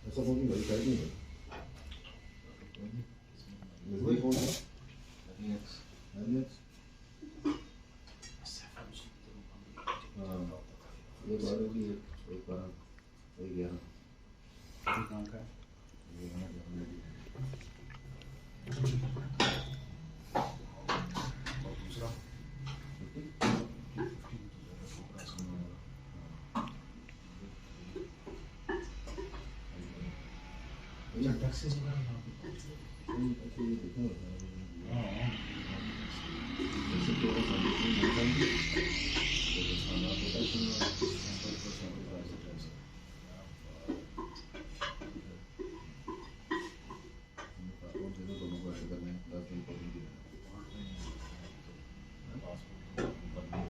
ऐसा कौन भाई साइड नहीं है नजदीक कौन सा हाँ ये 12 की एक 12 एक 11 कहाँ का और दूसरा टैक्सी से ऐसे थोड़ा सा